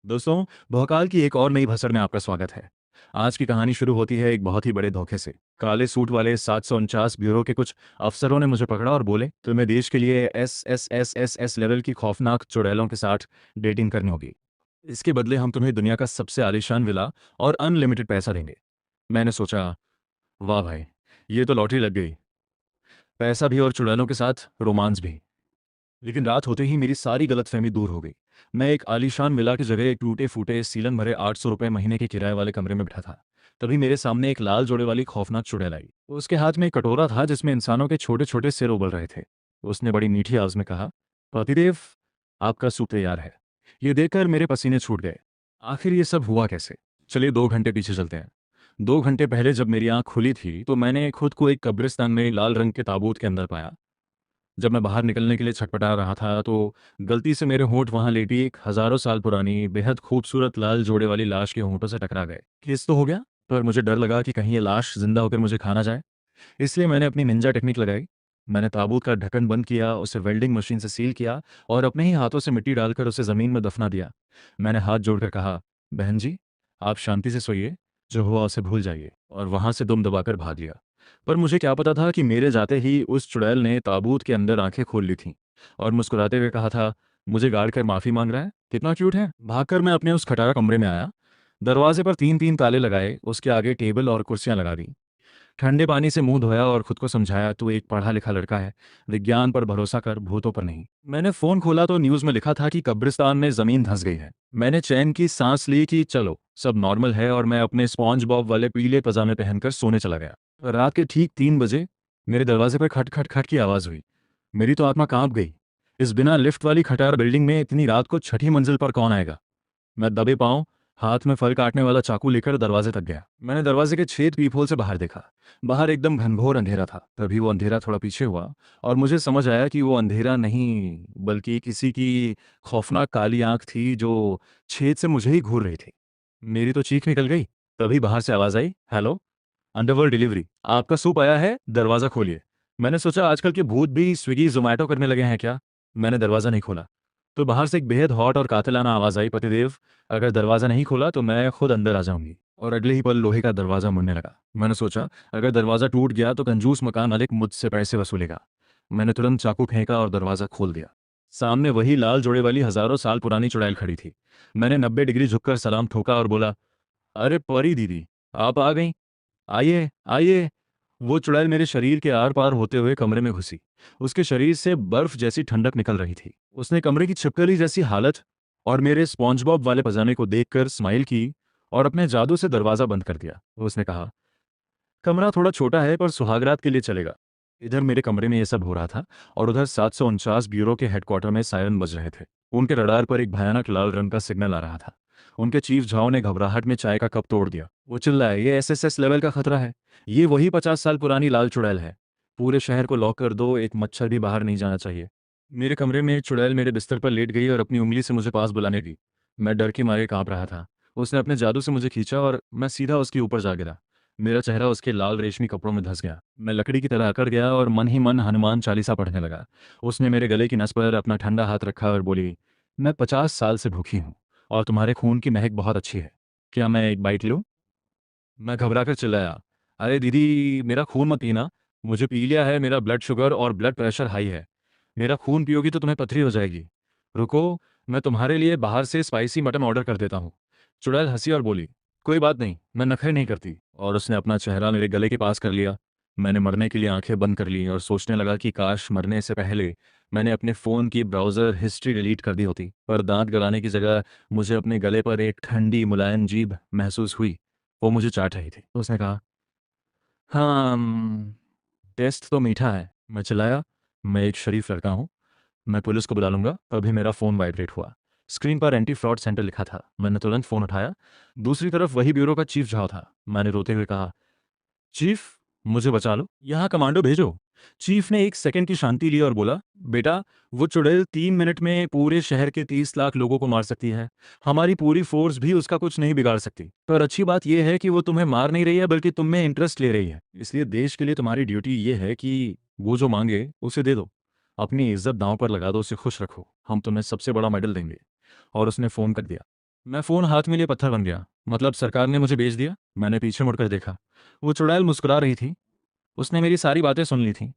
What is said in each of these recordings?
दोस्तों, भौकाल की एक और नई भसड़ में आपका स्वागत है। आज की कहानी शुरू होती है एक बहुत ही बड़े धोखे से। काले सूट वाले 749 ब्यूरो के कुछ अफसरों ने मुझे पकड़ा और बोले, तुम्हें देश के लिए एस लेवल की खौफनाक चुड़ैलों के साथ डेटिंग करनी होगी। इसके बदले हम तुम्हें दुनिया का सबसे आलीशान विला और अनलिमिटेड पैसा देंगे। मैंने सोचा, वाह भाई, ये तो लॉटरी लग गई। पैसा भी और चुड़ैलों के साथ रोमांस भी। लेकिन रात होते ही मेरी सारी गलतफहमी दूर हो गई। मैं एक आलीशान विला की जगह एक टूटे फूटे सीलन भरे 800 रुपये महीने के किराए वाले कमरे में बैठा था। तभी मेरे सामने एक लाल जोड़े वाली खौफनाक चुड़ैल आई। उसके हाथ में एक कटोरा था जिसमें इंसानों के छोटे छोटे सिर उबल रहे थे। उसने बड़ी मीठी आवाज में कहा, पतिदेव, आपका सूप तैयार है। ये देखकर मेरे पसीने छूट गए। आखिर ये सब हुआ कैसे? चलिए 2 घंटे पीछे चलते हैं। 2 घंटे पहले जब मेरी आंख खुली थी तो मैंने खुद को एक कब्रिस्तान में लाल रंग के ताबूत के अंदर पाया। जब मैं बाहर निकलने के लिए छटपटा रहा था तो गलती से मेरे होंठ वहां लेटी एक हजारों साल पुरानी बेहद खूबसूरत लाल जोड़े वाली लाश के होंठों से टकरा गए। किस तो हो गया, पर मुझे डर लगा कि कहीं ये लाश जिंदा होकर मुझे खा ना जाए। इसलिए मैंने अपनी निंजा टेक्निक लगाई। मैंने ताबूत का ढक्कन बंद किया, उसे वेल्डिंग मशीन से सील किया और अपने ही हाथों से मिट्टी डालकर उसे जमीन में दफना दिया। मैंने हाथ जोड़कर कहा, बहन जी, आप शांति से सोइए, जो हुआ उसे भूल जाइए, और वहां से दुम दबाकर भाग लिया। पर मुझे क्या पता था कि मेरे जाते ही उस चुड़ैल ने ताबूत के अंदर आंखें खोल ली थीं और मुस्कुराते हुए कहा था, मुझे गाड़ कर माफी मांग रहा है, कितना क्यूट है। भागकर मैं अपने उस खटारा कमरे में आया। दरवाजे पर तीन तीन ताले लगाए, उसके आगे टेबल और कुर्सियां लगा दी। ठंडे पानी से मुंह धोया और खुद को समझाया, तू एक पढ़ा लिखा लड़का है, विज्ञान पर भरोसा कर, भूतों पर नहीं। मैंने फोन खोला तो न्यूज में लिखा था कि कब्रिस्तान में जमीन धंस गई है। मैंने चैन की सांस ली कि चलो सब नॉर्मल है, और मैं अपने स्पॉन्ज बॉब वाले पीले पजामे पहनकर सोने चला गया। रात के ठीक 3 बजे मेरे दरवाजे पर खट खट खट की आवाज हुई। मेरी तो आत्मा कांप गई। इस बिना लिफ्ट वाली खटारा बिल्डिंग में इतनी रात को छठी मंजिल पर कौन आएगा? मैं दबे पांव, हाथ में फल काटने वाला चाकू लेकर दरवाजे तक गया। मैंने दरवाजे के छेद पीपहोल से बाहर देखा। बाहर एकदम घनघोर अंधेरा था। तभी वो अंधेरा थोड़ा पीछे हुआ और मुझे समझ आया कि वो अंधेरा नहीं, बल्कि किसी की खौफनाक काली आंख थी जो छेद से मुझे ही घूर रही थी। मेरी तो चीख निकल गई। तभी बाहर से आवाज आई, हेलो, अंडरवर्ल्ड डिलीवरी, आपका सूप आया है, दरवाजा खोलिए। मैंने सोचा आजकल के भूत भी स्विगी जोमैटो करने लगे हैं क्या। मैंने दरवाजा नहीं खोला तो बाहर से एक बेहद हॉट और कातिलाना आवाज आई, पतिदेव, अगर दरवाजा नहीं खोला तो मैं खुद अंदर आ जाऊंगी। और अगले ही पल लोहे का दरवाजा मुड़ने लगा। मैंने सोचा अगर दरवाजा टूट गया तो कंजूस मकान मालिक मुझसे पैसे वसूलेगा। मैंने तुरंत चाकू फेंका और दरवाजा खोल दिया। सामने वही लाल जोड़े वाली हजारों साल पुरानी चुड़ैल खड़ी थी। मैंने 90 डिग्री झुककर सलाम ठोका और बोला, अरे परी दीदी, आप आ गई, आइए आइए। वो चुड़ैल मेरे शरीर के आर पार होते हुए कमरे में घुसी। उसके शरीर से बर्फ जैसी ठंडक निकल रही थी। उसने कमरे की छिपकली जैसी हालत और मेरे स्पॉन्जबॉब वाले पजामे को देखकर स्माइल की और अपने जादू से दरवाजा बंद कर दिया। उसने कहा, कमरा थोड़ा छोटा है पर सुहागरात के लिए चलेगा। इधर मेरे कमरे में यह सब हो रहा था और उधर 749 ब्यूरो के हेडक्वार्टर में सायरन बज रहे थे। उनके रडार पर एक भयानक लाल रंग का सिग्नल आ रहा था। उनके चीफ झाओ ने घबराहट में चाय का कप तोड़ दिया। वो चिल्लाए, ये एसएसएस लेवल का खतरा है। ये वही 50 साल पुरानी लाल चुड़ैल है। पूरे शहर को लॉक कर दो, एक मच्छर भी बाहर नहीं जाना चाहिए। मेरे कमरे में एक चुड़ैल मेरे बिस्तर पर लेट गई और अपनी उंगली से मुझे पास बुलाने लगी। मैं डर के मारे कांप रहा था। उसने अपने जादू से मुझे खींचा और मैं सीधा उसके ऊपर जा गिरा। मेरा चेहरा उसके लाल रेशमी कपड़ों में धंस गया। मैं लकड़ी की तरह अकड़ गया और मन ही मन हनुमान चालीसा पढ़ने लगा। उसने मेरे गले की नस पर अपना ठंडा हाथ रखा और बोली, मैं 50 साल से भूखी हूँ और तुम्हारे खून की महक बहुत अच्छी है। क्या मैं एक बाइट लूँ? मैं घबराकर चिल्लाया, अरे दीदी, मेरा खून मत पीना। मुझे पी लिया है, मेरा ब्लड शुगर और ब्लड प्रेशर हाई है। मेरा खून पियोगी तो तुम्हें पथरी हो जाएगी। रुको, मैं तुम्हारे लिए बाहर से स्पाइसी मटन ऑर्डर कर देता हूँ। चुड़ैल हंसी और बोली, कोई बात नहीं, मैं नखरे नहीं करती। और उसने अपना चेहरा मेरे गले के पास कर लिया। मैंने मरने के लिए आंखें बंद कर ली और सोचने लगा कि काश मरने से पहले मैंने अपने फ़ोन की ब्राउज़र हिस्ट्री डिलीट कर दी होती। पर दांत गलाने की जगह मुझे अपने गले पर एक ठंडी मुलायम जीभ महसूस हुई। वो मुझे चाट रही थी। उसने कहा, हाँ, टेस्ट तो मीठा है। मैं चिल्लाया, मैं एक शरीफ लड़का हूँ, मैं पुलिस को बुला लूंगा। तभी मेरा फ़ोन वाइब्रेट हुआ। स्क्रीन पर एंटी फ्रॉड सेंटर लिखा था। मैंने तुरंत फ़ोन उठाया। दूसरी तरफ वही ब्यूरो का चीफ झाव था। मैंने रोते हुए कहा, चीफ, मुझे बचा लो, यहाँ कमांडो भेजो। चीफ ने एक सेकंड की शांति ली और बोला, बेटा, वो चुड़ैल 3 मिनट में पूरे शहर के 30 लाख लोगों को मार सकती है। हमारी पूरी फोर्स भी उसका कुछ नहीं बिगाड़ सकती। पर अच्छी बात यह है कि वो तुम्हें मार नहीं रही है, बल्कि तुम में इंटरेस्ट ले रही है। इसलिए देश के लिए तुम्हारी ड्यूटी ये है कि वो जो मांगे उसे दे दो। अपनी इज्जत दांव पर लगा दो, उसे खुश रखो, हम तुम्हें सबसे बड़ा मेडल देंगे। और उसने फ़ोन कर दिया। मैं फ़ोन हाथ में लिए पत्थर बन गया। मतलब सरकार ने मुझे बेच दिया? मैंने पीछे मुड़कर देखा। वो चुड़ैल मुस्कुरा रही थी। उसने मेरी सारी बातें सुन ली थीं।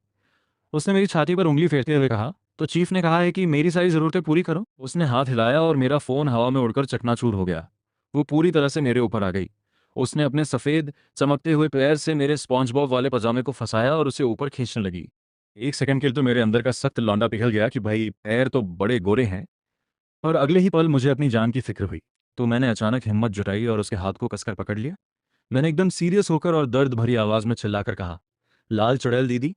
उसने मेरी छाती पर उंगली फेरते हुए कहा, तो चीफ ने कहा है कि मेरी सारी ज़रूरतें पूरी करो। उसने हाथ हिलाया और मेरा फ़ोन हवा में उड़कर चकनाचूर हो गया। वो पूरी तरह से मेरे ऊपर आ गई। उसने अपने सफ़ेद चमकते हुए पैर से मेरे स्पॉन्ज बॉब वाले पजामे को फंसाया और उसे ऊपर खींचने लगी। एक सेकंड के लिए तो मेरे अंदर का सख्त लौंडा पिघल गया कि भाई पैर तो बड़े गोरे हैं। और अगले ही पल मुझे अपनी जान की फिक्र हुई। तो मैंने अचानक हिम्मत जुटाई और उसके हाथ को कसकर पकड़ लिया। मैंने एकदम सीरियस होकर और दर्द भरी आवाज़ में चिल्लाकर कहा, लाल चुड़ैल दीदी,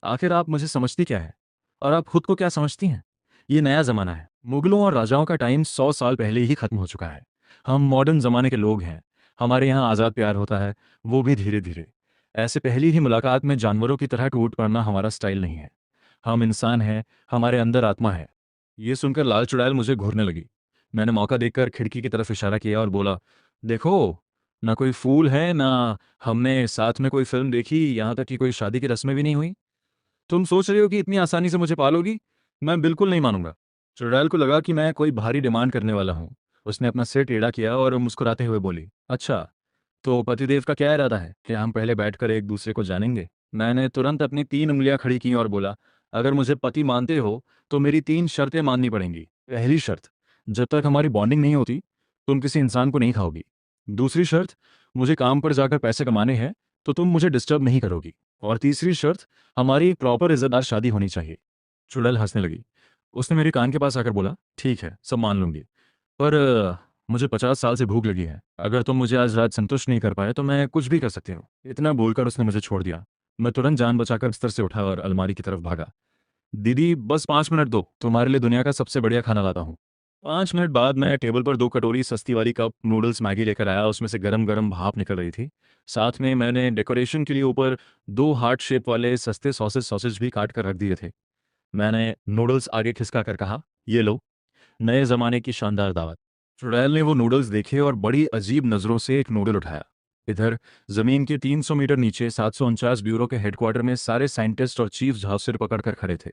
आखिर आप मुझे समझती क्या है? और आप खुद को क्या समझती हैं? ये नया ज़माना है। मुगलों और राजाओं का टाइम 100 साल पहले ही खत्म हो चुका है। हम मॉडर्न ज़माने के लोग हैं। हमारे यहाँ आज़ाद प्यार होता है, वो भी धीरे-धीरे। ऐसे पहली ही मुलाकात में जानवरों की तरह टूट पड़ना हमारा स्टाइल नहीं है। हम इंसान हैं, हमारे अंदर आत्मा है। ये सुनकर लाल चुड़ैल मुझे घूरने लगी। मैंने मौका देखकर खिड़की की तरफ इशारा किया और बोला, देखो, ना कोई फूल है, ना हमने साथ में कोई फ़िल्म देखी, यहाँ तक कि कोई शादी की रस्में भी नहीं हुई। तुम सोच रहे हो कि इतनी आसानी से मुझे पालोगी? मैं बिल्कुल नहीं मानूंगा। चुड़ैल को लगा कि मैं कोई भारी डिमांड करने वाला हूँ। उसने अपना सिर टेढ़ा किया और मुस्कुराते हुए बोली, अच्छा, तो पतिदेव का क्या इरादा है? क्या हम पहले बैठकर एक दूसरे को जानेंगे? मैंने तुरंत अपनी 3 उँगलियां खड़ी की और बोला, अगर मुझे पति मानते हो तो मेरी 3 शर्तें माननी पड़ेंगी। पहली शर्त, जब तक हमारी बॉन्डिंग नहीं होती तुम किसी इंसान को नहीं खाओगी। दूसरी शर्त, मुझे काम पर जाकर पैसे कमाने हैं तो तुम मुझे डिस्टर्ब नहीं करोगी। और तीसरी शर्त, हमारी एक प्रॉपर इज्जतदार शादी होनी चाहिए। चुड़ैल हंसने लगी। उसने मेरे कान के पास आकर बोला, ठीक है, सब मान लूंगी, पर मुझे 50 साल से भूख लगी है। अगर तुम मुझे आज रात संतुष्ट नहीं कर पाए तो मैं कुछ भी कर सकती हूँ। इतना बोलकर उसने मुझे छोड़ दिया। मैं तुरंत जान बचाकर बिस्तर से उठा और अलमारी की तरफ भागा। दीदी, बस 5 मिनट दो, तुम्हारे लिए दुनिया का सबसे बढ़िया खाना लाता हूँ। 5 मिनट बाद मैं टेबल पर 2 कटोरी सस्ती वाली कप नूडल्स मैगी लेकर आया। उसमें से गरम गरम भाप निकल रही थी। साथ में मैंने डेकोरेशन के लिए ऊपर 2 हार्ट शेप वाले सस्ते सॉसेज भी काट कर रख दिए थे। मैंने नूडल्स आगे खिसका कर कहा, ये लो, नए ज़माने की शानदार दावत। चुड़ैल ने वो नूडल्स देखे और बड़ी अजीब नज़रों से एक नूडल उठाया। इधर ज़मीन के 300 मीटर नीचे 749 ब्यूरो के हेडक्वार्टर में सारे साइंटिस्ट और चीफ झाव सिर पकड़कर खड़े थे।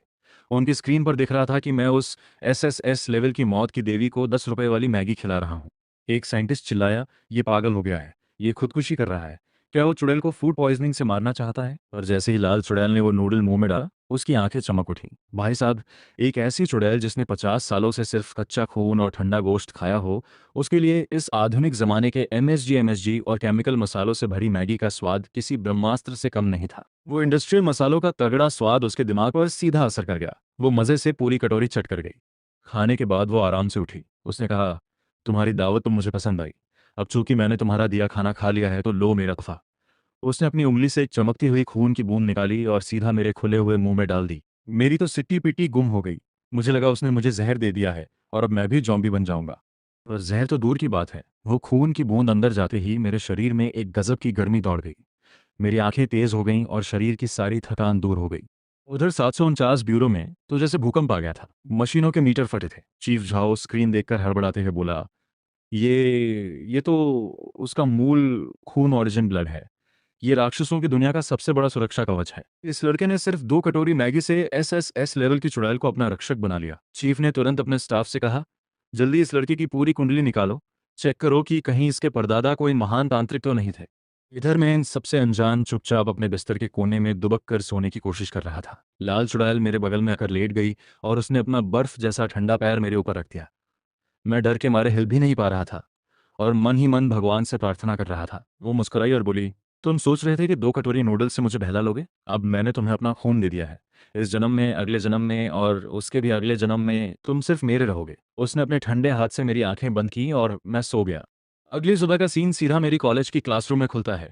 उनकी स्क्रीन पर दिख रहा था कि मैं उस एसएसएस लेवल की मौत की देवी को 10 रुपए वाली मैगी खिला रहा हूँ। एक साइंटिस्ट चिल्लाया, ये पागल हो गया है, ये खुदकुशी कर रहा है। क्या वो चुड़ैल को फूड पॉइजनिंग से मारना चाहता है? और जैसे ही लाल चुड़ैल ने वो नूडल मुंह में डाला, उसकी आंखें चमक उठी। भाई साहब, एक ऐसी चुड़ैल जिसने 50 सालों से सिर्फ कच्चा खून और ठंडा गोश्त खाया हो, उसके लिए इस आधुनिक जमाने के एमएसजी और केमिकल मसालों से भरी मैगी का स्वाद किसी ब्रह्मास्त्र से कम नहीं था। वो इंडस्ट्रियल मसालों का तगड़ा स्वाद उसके दिमाग पर सीधा असर कर गया। वो मजे से पूरी कटोरी चट कर गई। खाने के बाद वो आराम से उठी। उसने कहा, तुम्हारी दावत तो मुझे पसंद आई। अब चूंकि मैंने तुम्हारा दिया खाना खा लिया है तो लो मेरा तोहफा। उसने अपनी उंगली से एक चमकती हुई खून की बूंद निकाली और सीधा मेरे खुले हुए मुंह में डाल दी। मेरी तो सिट्टी पिट्टी गुम हो गई। मुझे लगा उसने मुझे जहर दे दिया है और अब मैं भी जॉम्बी बन जाऊंगा। पर जहर तो दूर की बात है, वो खून की बूंद अंदर जाते ही मेरे शरीर में एक गजब की गर्मी दौड़ गई। मेरी आंखें तेज हो गईं और शरीर की सारी थकान दूर हो गई। उधर 749 ब्यूरो में तो जैसे भूकंप आ गया था। मशीनों के मीटर फटे थे। चीफ झाओ स्क्रीन देखकर हड़बड़ाते हुए बोला, ये तो उसका मूल खून ओरिजिन ब्लड है। ये राक्षसों की दुनिया का सबसे बड़ा सुरक्षा कवच है। इस लड़के ने सिर्फ 2 कटोरी मैगी से एसएसएस लेवल की चुड़ैल को अपना रक्षक बना लिया। चीफ ने तुरंत अपने स्टाफ से कहा, जल्दी इस लड़के की पूरी कुंडली निकालो, चेक करो कि कहीं इसके परदादा कोई महान तांत्रिक तो नहीं थे। इधर मैं इन सबसे अनजान चुपचाप अपने बिस्तर के कोने में दुबक कर सोने की कोशिश कर रहा था। लाल चुड़ैल मेरे बगल में आकर लेट गई और उसने अपना बर्फ जैसा ठंडा पैर मेरे ऊपर रख दिया। मैं डर के मारे हिल भी नहीं पा रहा था और मन ही मन भगवान से प्रार्थना कर रहा था। वो मुस्कुराई और बोली, तुम सोच रहे थे कि 2 कटोरी नूडल्स से मुझे बहला लोगे? अब मैंने तुम्हें अपना खून दे दिया है। इस जन्म में, अगले जन्म में और उसके भी अगले जन्म में तुम सिर्फ मेरे रहोगे। उसने अपने ठंडे हाथ से मेरी आंखें बंद की और मैं सो गया। अगली सुबह का सीन सीधा मेरी कॉलेज की क्लासरूम में खुलता है।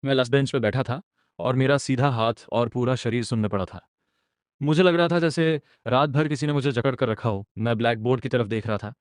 मैं लास्ट बेंच पे बैठा था और मेरा सीधा हाथ और पूरा शरीर सुन्न पड़ा था। मुझे लग रहा था जैसे रात भर किसी ने मुझे जकड़ कर रखा हो। मैं ब्लैक बोर्ड की तरफ देख रहा था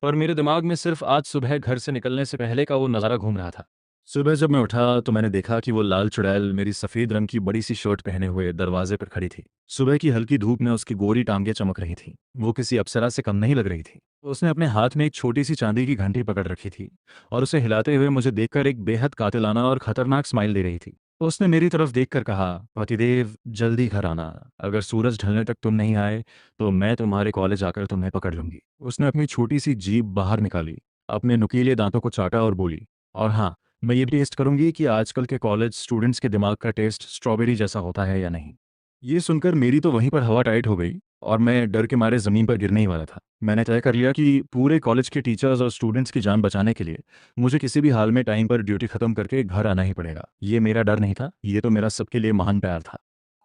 और मेरे दिमाग में सिर्फ आज सुबह घर से निकलने से पहले का वो नज़ारा घूम रहा था। सुबह जब मैं उठा तो मैंने देखा कि वो लाल चुड़ैल मेरी सफ़ेद रंग की बड़ी सी शर्ट पहने हुए दरवाजे पर खड़ी थी। सुबह की हल्की धूप में उसकी गोरी टांगें चमक रही थीं। वो किसी अप्सरा से कम नहीं लग रही थी। उसने अपने हाथ में एक छोटी सी चांदी की घंटी पकड़ रखी थी और उसे हिलाते हुए मुझे देखकर एक बेहद कातिलाना और खतरनाक स्माइल दे रही थी। उसने मेरी तरफ देखकर कहा, पतिदेव, जल्दी घर आना। अगर सूरज ढलने तक तुम नहीं आए तो मैं तुम्हारे कॉलेज आकर तुम्हें पकड़ लूंगी। उसने अपनी छोटी सी जीभ बाहर निकाली अपने नुकीले दांतों को चाटा और बोली, और हाँ, मैं ये भी टेस्ट करूंगी कि आजकल के कॉलेज स्टूडेंट्स के दिमाग का टेस्ट स्ट्रॉबेरी जैसा होता है या नहीं। ये सुनकर मेरी तो वहीं पर हवा टाइट हो गई और मैं डर के मारे ज़मीन पर गिरने ही वाला था। मैंने तय कर लिया कि पूरे कॉलेज के टीचर्स और स्टूडेंट्स की जान बचाने के लिए मुझे किसी भी हाल में टाइम पर ड्यूटी खत्म करके घर आना ही पड़ेगा। ये मेरा डर नहीं था, ये तो मेरा सबके लिए महान प्यार था।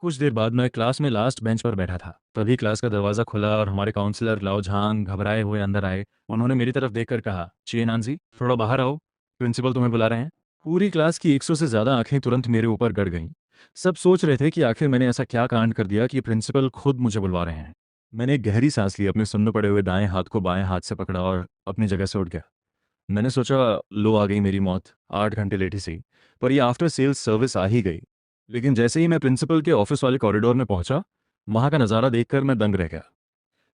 कुछ देर बाद मैं क्लास में लास्ट बेंच पर बैठा था। तभी क्लास का दरवाज़ा खुला और हमारे काउंसलर लाओ झांग घबराए हुए अंदर आए। उन्होंने मेरी तरफ देखकर कहा, चेन आंजी, थोड़ा बाहर आओ, प्रिंसिपल तुम्हें बुला रहे हैं। पूरी क्लास की 100 से ज़्यादा आंखें तुरंत मेरे ऊपर गड़ गईं। सब सोच रहे थे कि आखिर मैंने ऐसा क्या कांड कर दिया कि प्रिंसिपल खुद मुझे बुलवा रहे हैं। मैंने एक गहरी सांस ली, अपने सुन्न पड़े हुए दाएं हाथ को बाएं हाथ से पकड़ा और अपनी जगह से उठ गया। मैंने सोचा, लो आ गई मेरी मौत, 8 घंटे लेट ही सही, पर ये आफ्टर सेल्स सर्विस आ ही गई। लेकिन जैसे ही मैं प्रिंसिपल के ऑफिस वाले कॉरिडोर में पहुंचा, वहां का नज़ारा देखकर मैं दंग रह गया।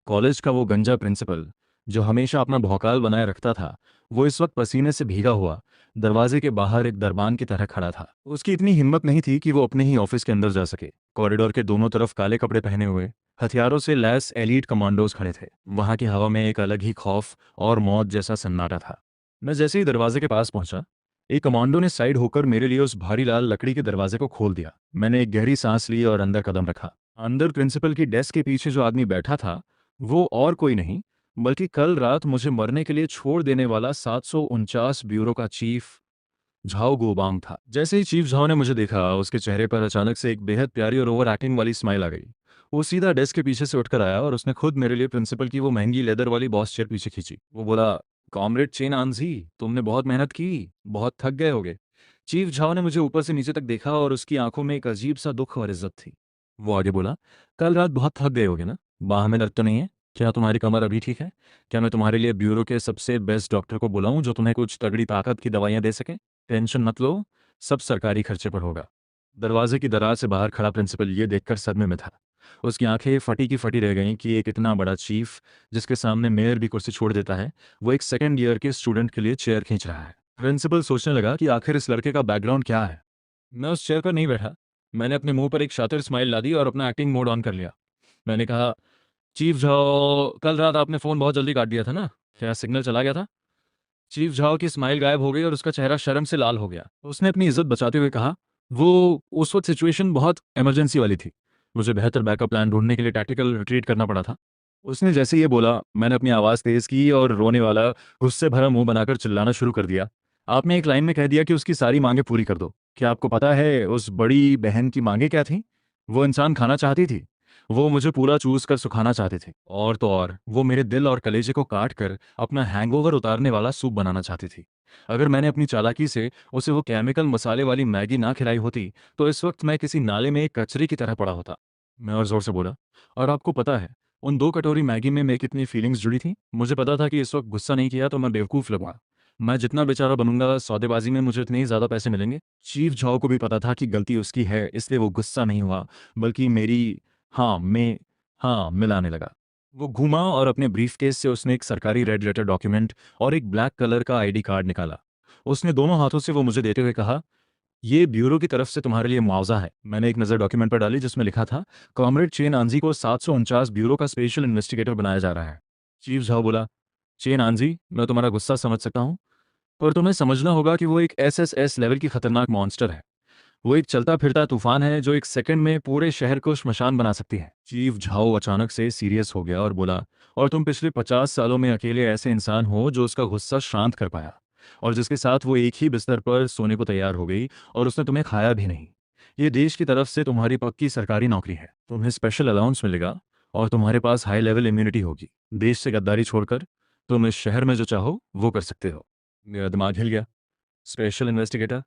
कॉलेज का वो गंजा प्रिंसिपल जो हमेशा अपना भौकाल बनाए रखता था, वो इस वक्त पसीने से भीगा हुआ दरवाजे के बाहर एक दरबान की तरह खड़ा था। उसकी इतनी हिम्मत नहीं थी कि वो अपने ही ऑफिस के अंदर जा सके। कॉरिडोर के दोनों तरफ काले कपड़े पहने हुए हथियारों से लैस एलीट कमांडोज खड़े थे। वहां की हवा में एक अलग ही खौफ और मौत जैसा सन्नाटा था। मैं जैसे ही दरवाजे के पास पहुंचा, एक कमांडो ने साइड होकर मेरे लिए उस भारी लाल लकड़ी के दरवाजे को खोल दिया। मैंने एक गहरी सांस ली और अंदर कदम रखा। अंदर प्रिंसिपल की डेस्क के पीछे जो आदमी बैठा था, वो और कोई नहीं बल्कि कल रात मुझे मरने के लिए छोड़ देने वाला 749 ब्यूरो का चीफ झाओ गोबांग था। जैसे ही चीफ झाओ ने मुझे देखा, उसके चेहरे पर अचानक से एक बेहद प्यारी और ओवर एक्टिंग वाली स्माइल आ गई। वो सीधा डेस्क के पीछे से उठकर आया और उसने खुद मेरे लिए प्रिंसिपल की वो महंगी लेदर वाली बॉस चेयर पीछे खींची। वो बोला, कॉमरेड चेन आंजी, तुमने बहुत मेहनत की, बहुत थक गए होगे। चीफ झाओ ने मुझे ऊपर से नीचे तक देखा और उसकी आंखों में एक अजीब सा दुख और इज्जत थी। वो आगे बोला, कल रात बहुत थक गए होगे ना? बाह में दर्द तो नहीं है? क्या तुम्हारी कमर अभी ठीक है? क्या मैं तुम्हारे लिए ब्यूरो के सबसे बेस्ट डॉक्टर को बुलाऊं जो तुम्हें कुछ तगड़ी ताकत की दवाइयां दे सके? टेंशन मत लो, सब सरकारी खर्चे पर होगा। दरवाजे की दरार से बाहर खड़ा प्रिंसिपल ये देखकर सदमे में था। उसकी आंखें फटी की फटी रह गईं कि एक इतना बड़ा चीफ, जिसके सामने मेयर भी कुर्सी छोड़ देता है, वो एक सेकेंड ईयर के स्टूडेंट के लिए चेयर खींच रहा है। प्रिंसिपल सोचने लगा कि आखिर इस लड़के का बैकग्राउंड क्या है। मैं उस चेयर पर नहीं बैठा। मैंने अपने मुंह पर एक शातिर स्माइल ला दी और अपना एक्टिंग मोड ऑन कर लिया। मैंने कहा, चीफ झाओ, कल रात आपने फ़ोन बहुत जल्दी काट दिया था ना? क्या सिग्नल चला गया था? चीफ झाओ की स्माइल गायब हो गई और उसका चेहरा शर्म से लाल हो गया। उसने अपनी इज्जत बचाते हुए कहा, वो उस वक्त सिचुएशन बहुत इमरजेंसी वाली थी। मुझे बेहतर बैकअप प्लान ढूंढने के लिए टैक्टिकल रिट्रीट करना पड़ा था। उसने जैसे ये बोला, मैंने अपनी आवाज़ तेज़ की और रोने वाला, गुस्से भरा मुंह बनाकर चिल्लाना शुरू कर दिया। आपने एक लाइन में कह दिया कि उसकी सारी मांगें पूरी कर दो। क्या आपको पता है उस बड़ी बहन की मांगें क्या थीं? वो इंसान खाना चाहती थी। वो मुझे पूरा चूस कर सुखाना चाहते थे, और तो और वो मेरे दिल और कलेजे को काट कर अपना हैंगओवर उतारने वाला सूप बनाना चाहती थी। अगर मैंने अपनी चालाकी से उसे वो केमिकल मसाले वाली मैगी ना खिलाई होती, तो इस वक्त मैं किसी नाले में एक कचरे की तरह पड़ा होता। मैं और जोर से बोला, और आपको पता है उन 2 कटोरी मैगी में कितनी फीलिंग्स जुड़ी थी? मुझे पता था कि इस वक्त गुस्सा नहीं किया तो मैं बेवकूफ़ लगूंगा। मैं जितना बेचारा बनूंगा, सौदेबाजी में मुझे उतने ही ज़्यादा पैसे मिलेंगे। चीफ झाओ को भी पता था कि गलती उसकी है, इसलिए वो गुस्सा नहीं हुआ, बल्कि मेरी मिलाने लगा। वो घूमा और अपने ब्रीफकेस से उसने एक सरकारी रेड लेटर डॉक्यूमेंट और एक ब्लैक कलर का आईडी कार्ड निकाला। उसने दोनों हाथों से वो मुझे देते हुए कहा, ये ब्यूरो की तरफ से तुम्हारे लिए मुआवजा है। मैंने एक नज़र डॉक्यूमेंट पर डाली जिसमें लिखा था, कॉमरेड चेन आंजी को 749 ब्यूरो का स्पेशल इन्वेस्टिगेटर बनाया जा रहा है। चीफ झाओ बोला, चेन आंजी, मैं तुम्हारा गुस्सा समझ सकता हूँ, पर तुम्हें समझना होगा कि वो एक एसएसएस लेवल की खतरनाक मॉन्स्टर है। वो एक चलता फिरता तूफान है जो एक सेकंड में पूरे शहर को श्मशान बना सकती है। चीफ झाओ अचानक से सीरियस हो गया और बोला, और तुम पिछले 50 सालों में अकेले ऐसे इंसान हो जो उसका गुस्सा शांत कर पाया, और जिसके साथ वो एक ही बिस्तर पर सोने को तैयार हो गई, और उसने तुम्हें खाया भी नहीं। ये देश की तरफ से तुम्हारी पक्की सरकारी नौकरी है, तुम्हें स्पेशल अलाउंस मिलेगा, और तुम्हारे पास हाई लेवल इम्यूनिटी होगी। देश से गद्दारी छोड़कर तुम इस शहर में जो चाहो वो कर सकते हो। मेरा दिमाग हिल गया। Special investigator?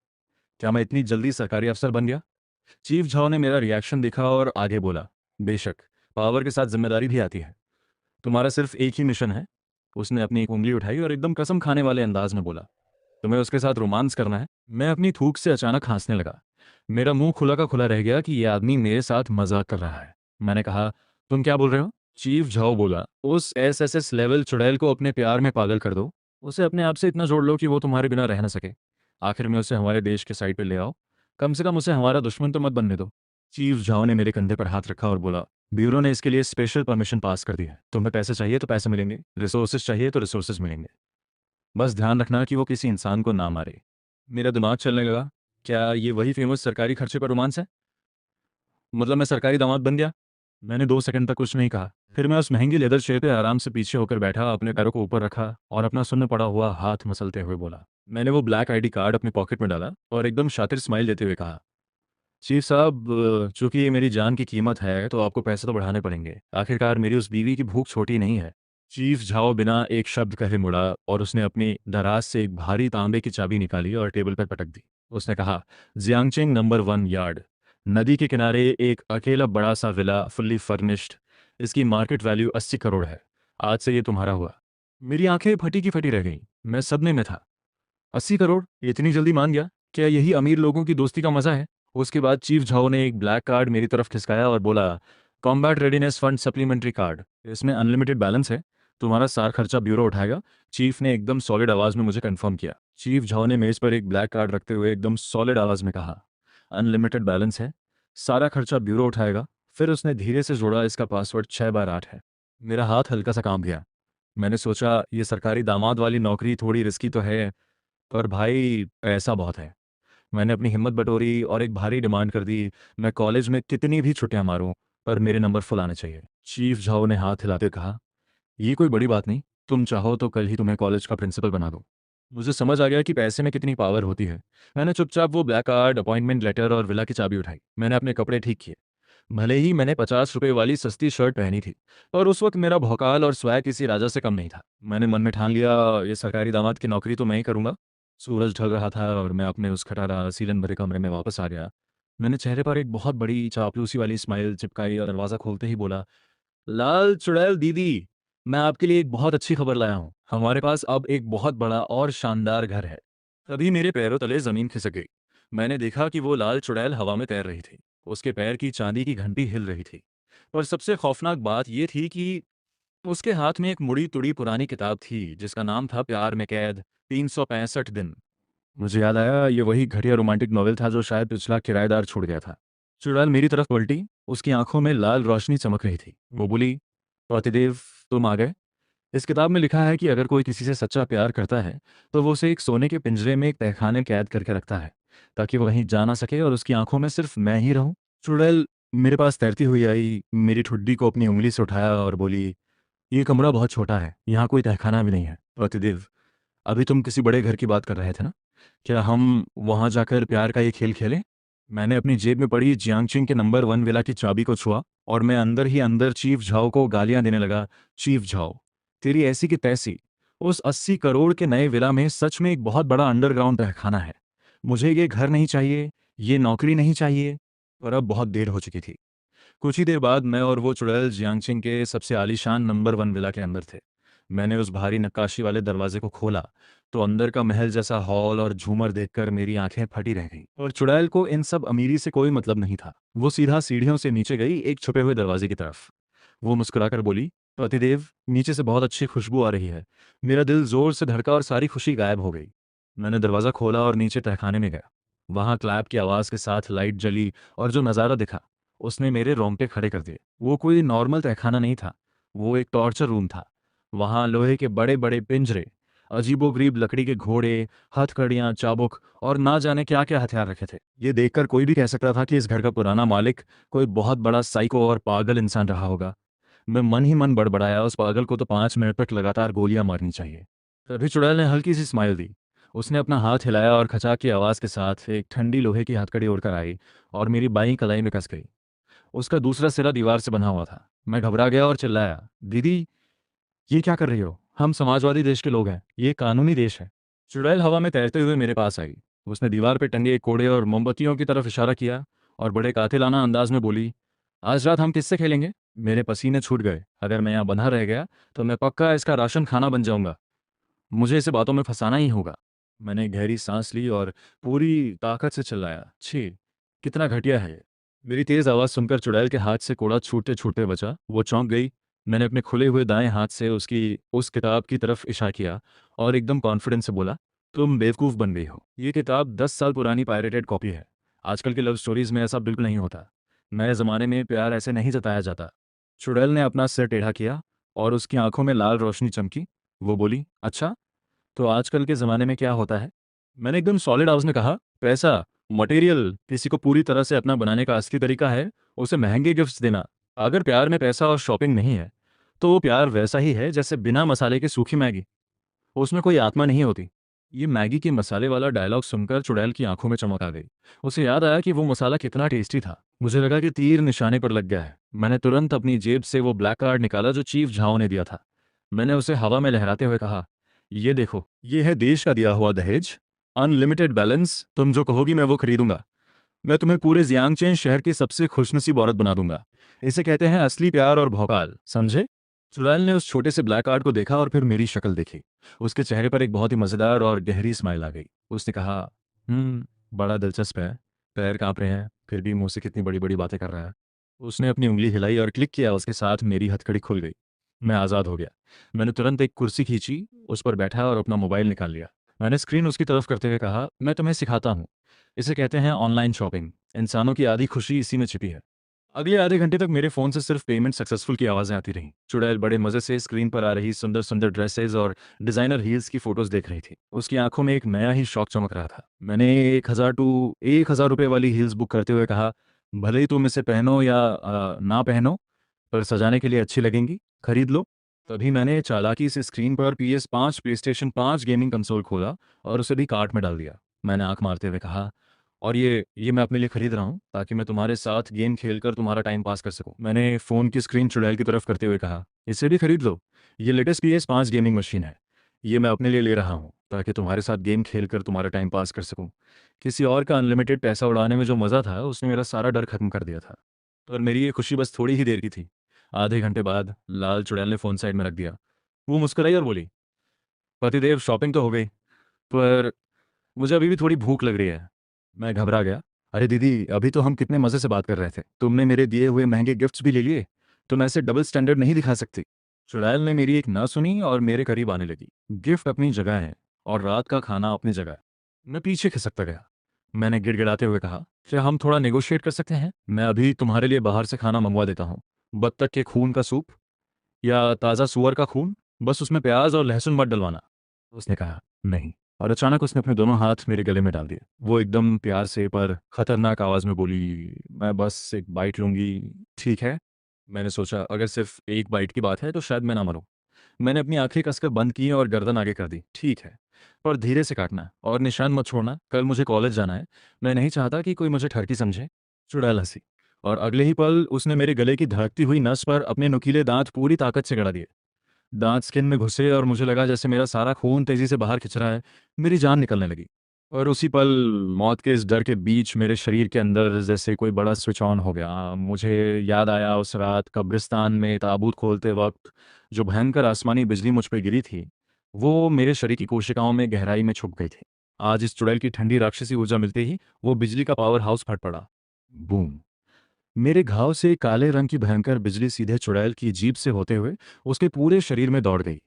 क्या मैं इतनी जल्दी सरकारी अफसर बन गया? चीफ झाओ ने मेरा रिएक्शन देखा और आगे बोला, बेशक, पावर के साथ जिम्मेदारी भी आती है। तुम्हारा सिर्फ एक ही मिशन है। उसने अपनी एक उंगली उठाई और एकदम कसम खाने वाले अंदाज में बोला, तुम्हें उसके साथ रोमांस करना है। मैं अपनी थूक से अचानक हंसने लगा। मेरा मुंह खुला का खुला रह गया कि यह आदमी मेरे साथ मजाक कर रहा है। मैंने कहा, तुम क्या बोल रहे हो? चीफ झाओ बोला, उस एसएसएस लेवल चुड़ैल को अपने प्यार में पागल कर दो। उसे अपने आप से इतना जोड़ लो कि वो तुम्हारे बिना रह न सके। आखिर में उसे हमारे देश के साइड पर ले आओ। कम से कम उसे हमारा दुश्मन तो मत बनने दो। चीफ झाओ ने मेरे कंधे पर हाथ रखा और बोला, ब्यूरो ने इसके लिए स्पेशल परमिशन पास कर दी है। तुम्हें पैसे चाहिए तो पैसे मिलेंगे, रिसोर्सेज चाहिए तो रिसोर्सेज मिलेंगे। बस ध्यान रखना कि वो किसी इंसान को ना मारे। मेरा दिमाग चलने लगा। क्या ये वही फेमस सरकारी खर्चे पर रोमांस है? मतलब मैं सरकारी दामाद बन गया? मैंने 2 सेकंड तक कुछ नहीं कहा। फिर मैं उस महंगी लेदर चेयर पे आराम से पीछे होकर बैठा, अपने पैरों को ऊपर रखा और अपना सुन्न पड़ा हुआ हाथ मसलते हुए बोला। मैंने वो ब्लैक आईडी कार्ड अपने पॉकेट में डाला और एकदम शातिर स्माइल देते हुए कहा, चीफ साहब, चूंकि ये मेरी जान की कीमत है तो आपको पैसे तो बढ़ाने पड़ेंगे। आखिरकार मेरी उस बीवी की भूख छोटी नहीं है। चीफ झाओ बिना एक शब्द कहे मुड़ा और उसने अपनी दराज से एक भारी तांबे की चाबी निकाली और टेबल पर पटक दी। उसने कहा, जियांगचिंग नंबर 1 यार्ड, नदी के किनारे एक अकेला बड़ा सा विला, फुल्ली फर्निश्ड। इसकी मार्केट वैल्यू 80 करोड़ है। आज से ये तुम्हारा हुआ। मेरी आंखें फटी की फटी रह गईं। मैं सदमे में था। 80 करोड़? इतनी जल्दी मान गया? क्या यही अमीर लोगों की दोस्ती का मजा है? उसके बाद चीफ झाओ ने एक ब्लैक कार्ड मेरी तरफ खिसकाया और बोला, combat readiness fund supplementary card, इसमें अनलिमिटेड बैलेंस है। तुम्हारा सारा खर्चा ब्यूरो उठाएगा। चीफ ने एकदम सॉलिड आवाज में मुझे कंफर्म किया। चीफ झाओ ने मेज पर एक ब्लैक कार्ड रखते हुए एकदम सॉलिड आवाज में कहा, अनलिमिटेड बैलेंस है, सारा खर्चा ब्यूरो उठाएगा। फिर उसने धीरे से जोड़ा, इसका पासवर्ड 6 बार 8 है। मेरा हाथ हल्का सा कांप गया। मैंने सोचा, ये सरकारी दामाद वाली नौकरी थोड़ी रिस्की तो है, पर भाई पैसा बहुत है। मैंने अपनी हिम्मत बटोरी और एक भारी डिमांड कर दी, मैं कॉलेज में कितनी भी छुट्टियां मारूं, पर मेरे नंबर फुल आने चाहिए। चीफ झाओ ने हाथ हिलाते कहा, ये कोई बड़ी बात नहीं, तुम चाहो तो कल ही तुम्हें कॉलेज का प्रिंसिपल बना दो। मुझे समझ आ गया कि पैसे में कितनी पावर होती है। मैंने चुपचाप वो ब्लैक कार्ड, अपॉइंटमेंट लेटर और विला की चाबी उठाई। मैंने अपने कपड़े ठीक किए। भले ही मैंने 50 रुपए वाली सस्ती शर्ट पहनी थी, और उस वक्त मेरा भौकाल और स्वैग किसी राजा से कम नहीं था। मैंने मन में ठान लिया, ये सरकारी दामाद की नौकरी तो मैं ही करूंगा। सूरज ढल रहा था और मैं अपने उस खटारा सीलन भरे कमरे में वापस आ गया। मैंने चेहरे पर एक बहुत बड़ी चापलूसी वाली स्माइल चिपकाई और दरवाज़ा खोलते ही बोला, लाल चुड़ैल दीदी, मैं आपके लिए एक बहुत अच्छी खबर लाया हूँ। हमारे पास अब एक बहुत बड़ा और शानदार घर है। तभी मेरे पैरों तले जमीन खिसक गई। मैंने देखा कि वो लाल चुड़ैल हवा में तैर रही थी। उसके पैर की चांदी की घंटी हिल रही थी। और सबसे खौफनाक बात यह थी कि उसके हाथ में एक मुड़ी तुड़ी पुरानी किताब थी जिसका नाम था प्यार में कैद 365 दिन। मुझे याद आया, ये वही घटिया रोमांटिक नॉवेल था जो शायद पिछला किराएदार छोड़ गया था। चुड़ैल मेरी तरफ पलटी। उसकी आंखों में लाल रोशनी चमक रही थी। वो बोली, प्रतिदेव, तुम आ गए। इस किताब में लिखा है कि अगर कोई किसी से सच्चा प्यार करता है तो वो उसे एक सोने के पिंजरे में एक तहखाने में कैद करके रखता है, ताकि वो कहीं जा ना सके और उसकी आंखों में सिर्फ मैं ही रहूं। चुड़ैल मेरे पास तैरती हुई आई, मेरी ठुड्डी को अपनी उंगली से उठाया और बोली, ये कमरा बहुत छोटा है, यहाँ कोई तहखाना भी नहीं है। प्रतिदेव, अभी तुम किसी बड़े घर की बात कर रहे थे ना? क्या हम वहां जाकर प्यार का ये खेल खेलें? मैंने अपनी जेब में पड़ी जियांगचिंग के नंबर 1 विला की चाबी को छुआ और मैं अंदर ही अंदर चीफ झाओ को गालियां देने लगा। चीफ झाओ, तेरी ऐसी की तैसी। उस 80 करोड़ के नए विला में सच में एक बहुत बड़ा अंडरग्राउंड तहखाना है। मुझे ये घर नहीं चाहिए, ये नौकरी नहीं चाहिए। पर अब बहुत देर हो चुकी थी। कुछ ही देर बाद मैं और वो चुड़ैल जियांगचिंग के सबसे आलीशान नंबर 1 विला के अंदर थे। मैंने उस भारी नक्काशी वाले दरवाजे को खोला तो अंदर का महल जैसा हॉल और झूमर देखकर मेरी आंखें फटी रह गईं। और चुड़ैल को इन सब अमीरी से कोई मतलब नहीं था। वो सीधा सीढ़ियों से नीचे गई, एक छुपे हुए दरवाजे की तरफ। वो मुस्कुराकर बोली, पतिदेव, नीचे से बहुत अच्छी खुशबू आ रही है। मेरा दिल जोर से धड़का और सारी खुशी गायब हो गई। मैंने दरवाज़ा खोला और नीचे तहखाने में गया। वहां क्लैप की आवाज़ के साथ लाइट जली और जो नज़ारा दिखा उसने मेरे रोंगटे खड़े कर दिए। वो कोई नॉर्मल तहखाना नहीं था, वो एक टॉर्चर रूम था। वहां लोहे के बड़े बड़े पिंजरे, अजीबोगरीब लकड़ी के घोड़े, हथकड़ियां, चाबुक और ना जाने क्या क्या हथियार रखे थे। ये देखकर कोई भी कह सकता था कि इस घर का पुराना मालिक कोई बहुत बड़ा साइको और पागल इंसान रहा होगा। मैं मन ही मन बड़बड़ाया, उस पागल को तो 5 मिनट तक लगातार गोलियां मारनी चाहिए। तभी चुड़ैल ने हल्की सी स्माइल दी। उसने अपना हाथ हिलाया और खचा की आवाज़ के साथ एक ठंडी लोहे की हथकड़ी उड़कर आई और मेरी बाईं कलाई में कस गई। उसका दूसरा सिरा दीवार से बंधा हुआ था। मैं घबरा गया और चिल्लाया, दीदी, ये क्या कर रही हो? हम समाजवादी देश के लोग हैं, ये कानूनी देश है। चुड़ैल हवा में तैरते हुए मेरे पास आई। उसने दीवार पर टंगे कोड़े और मोमबत्तियों की तरफ इशारा किया और बड़े कातिलाना अंदाज में बोली, आज रात हम किससे खेलेंगे? मेरे पसीने छूट गए। अगर मैं यहाँ बंधा रह गया तो मैं पक्का इसका राशन खाना बन जाऊंगा। मुझे इसे बातों में फंसाना ही होगा। मैंने गहरी सांस ली और पूरी ताकत से चिल्लाया, छी, कितना घटिया है ये। मेरी तेज आवाज़ सुनकर चुड़ैल के हाथ से कोड़ा छूटते छूटते बचा। वो चौंक गई। मैंने अपने खुले हुए दाएं हाथ से उसकी उस किताब की तरफ इशारा किया और एकदम कॉन्फिडेंस से बोला, तुम बेवकूफ़ बन गई हो। ये किताब 10 साल पुरानी पायरेटेड कॉपी है। आजकल की लव स्टोरीज में ऐसा बिल्कुल नहीं होता। नए ज़माने में प्यार ऐसे नहीं जताया जाता। चुड़ैल ने अपना सिर टेढ़ा किया और उसकी आंखों में लाल रोशनी चमकी। वो बोली, अच्छा, तो आजकल के ज़माने में क्या होता है? मैंने एकदम सॉलिड आवाज़ में कहा, पैसा, मटेरियल किसी को पूरी तरह से अपना बनाने का असली तरीका है, उसे महँगे गिफ्ट्स देना। अगर प्यार में पैसा और शॉपिंग नहीं है, तो वो प्यार वैसा ही है जैसे बिना मसाले की सूखी मैगी। उसमें कोई आत्मा नहीं होती। ये मैगी के मसाले वाला डायलॉग सुनकर चुड़ैल की आंखों में चमक आ गई। उसे याद आया कि वो मसाला कितना टेस्टी था। मुझे लगा कि तीर निशाने पर लग गया है। मैंने तुरंत अपनी जेब से वो ब्लैक कार्ड निकाला जो चीफ झाओ ने दिया था। मैंने उसे हवा में लहराते हुए कहा, ये देखो, ये है देश का दिया हुआ दहेज, अनलिमिटेड बैलेंस। तुम जो कहोगी मैं वो खरीदूंगा। मैं तुम्हें पूरे जियांगचेन शहर की सबसे खुशनसीब औरत बना दूंगा। इसे कहते हैं असली प्यार और भौकाल, समझे? चुड़ैल ने उस छोटे से ब्लैक कार्ड को देखा और फिर मेरी शक्ल देखी। उसके चेहरे पर एक बहुत ही मजेदार और गहरी स्माइल आ गई। उसने कहा, बड़ा दिलचस्प है। पैर कांप रहे हैं, फिर भी मुंह से कितनी बड़ी बड़ी बातें कर रहा है। उसने अपनी उंगली हिलाई और क्लिक किया, उसके साथ मेरी हथकड़ी खुल गई। मैं आज़ाद हो गया। मैंने तुरंत एक कुर्सी खींची, उस पर बैठा और अपना मोबाइल निकाल लिया। मैंने स्क्रीन उसकी तरफ करते हुए कहा, मैं तुम्हें सिखाता हूँ। इसे कहते हैं ऑनलाइन शॉपिंग। इंसानों की आधी खुशी इसी में छिपी है। अगले आधे घंटे तक मेरे फ़ोन से सिर्फ पेमेंट सक्सेसफुल की आवाज़ें आती रहीं। चुड़ैल बड़े मज़े से स्क्रीन पर आ रही सुंदर सुंदर ड्रेसेस और डिज़ाइनर हील्स की फ़ोटोज़ देख रही थी। उसकी आंखों में एक नया ही शौक चमक रहा था। मैंने 1000 रुपये वाली हील्स बुक करते हुए कहा, भले ही तुम इसे पहनो या ना पहनो, पर सजाने के लिए अच्छी लगेंगी, खरीद लो। तभी मैंने चालाकी से स्क्रीन पर PS5, प्लेस्टेशन 5 गेमिंग कंसोल खोला और उसे भी कार्ट में डाल दिया। मैंने आंख मारते हुए कहा, और ये मैं अपने लिए खरीद रहा हूँ ताकि मैं तुम्हारे साथ गेम खेलकर तुम्हारा टाइम पास कर सकूं। मैंने फ़ोन की स्क्रीन चुड़ैल की तरफ करते हुए कहा, इसे भी खरीद लो। ये लेटेस्ट PS5 गेमिंग मशीन है। ये मैं अपने लिए ले रहा हूँ ताकि तुम्हारे साथ गेम खेलकर तुम्हारा टाइम पास कर सकूं। किसी और का अनलिमिटेड पैसा उड़ाने में जो मज़ा था, उसने मेरा सारा डर खत्म कर दिया था। और मेरी ये खुशी बस थोड़ी ही देर की थी। आधे घंटे बाद लाल चुड़ैल ने फ़ोन साइड में रख दिया। वो मुस्कुराई और बोली, पतिदेव, शॉपिंग तो हो गई, पर मुझे अभी भी थोड़ी भूख लग रही है। मैं घबरा गया। अरे दीदी, अभी तो हम कितने मज़े से बात कर रहे थे। तुमने मेरे दिए हुए महंगे गिफ्ट्स भी ले लिए। तुम ऐसे डबल स्टैंडर्ड नहीं दिखा सकती। चुड़ैल ने मेरी एक ना सुनी और मेरे करीब आने लगी। गिफ्ट अपनी जगह है और रात का खाना अपनी जगह। मैं पीछे खिसकता गया। मैंने गिड़गिड़ाते हुए कहा, क्या हम थोड़ा नेगोशिएट कर सकते हैं? मैं अभी तुम्हारे लिए बाहर से खाना मंगवा देता हूँ। बत्तख के खून का सूप या ताज़ा सुअर का खून, बस उसमें प्याज और लहसुन मत डलवाना। उसने कहा, नहीं। और अचानक उसने अपने दोनों हाथ मेरे गले में डाल दिए। वो एकदम प्यार से पर खतरनाक आवाज़ में बोली, मैं बस एक बाइट लूँगी, ठीक है? मैंने सोचा, अगर सिर्फ एक बाइट की बात है तो शायद मैं ना मरूं। मैंने अपनी आंखें कसकर बंद की और गर्दन आगे कर दी। ठीक है, पर धीरे से काटना और निशान मत छोड़ना, कल मुझे कॉलेज जाना है। मैं नहीं चाहता कि कोई मुझे ठरकी समझे। चुड़ैल हंसी और अगले ही पल उसने मेरे गले की धड़कती हुई नस पर अपने नुकीले दांत पूरी ताकत से गड़ा दिए। दांत स्किन में घुसे और मुझे लगा जैसे मेरा सारा खून तेजी से बाहर खिंच रहा है। मेरी जान निकलने लगी। और उसी पल मौत के इस डर के बीच मेरे शरीर के अंदर जैसे कोई बड़ा स्विच ऑन हो गया। मुझे याद आया उस रात कब्रिस्तान में ताबूत खोलते वक्त जो भयंकर आसमानी बिजली मुझ पर गिरी थी, वो मेरे शरीर की कोशिकाओं में गहराई में छुप गई थी। आज इस चुड़ैल की ठंडी राक्षसी ऊर्जा मिलते ही वो बिजली का पावर हाउस फट पड़ा। बूम! मेरे घाव से काले रंग की भयंकर बिजली सीधे चुड़ैल की जीभ से होते हुए उसके पूरे शरीर में दौड़ गई।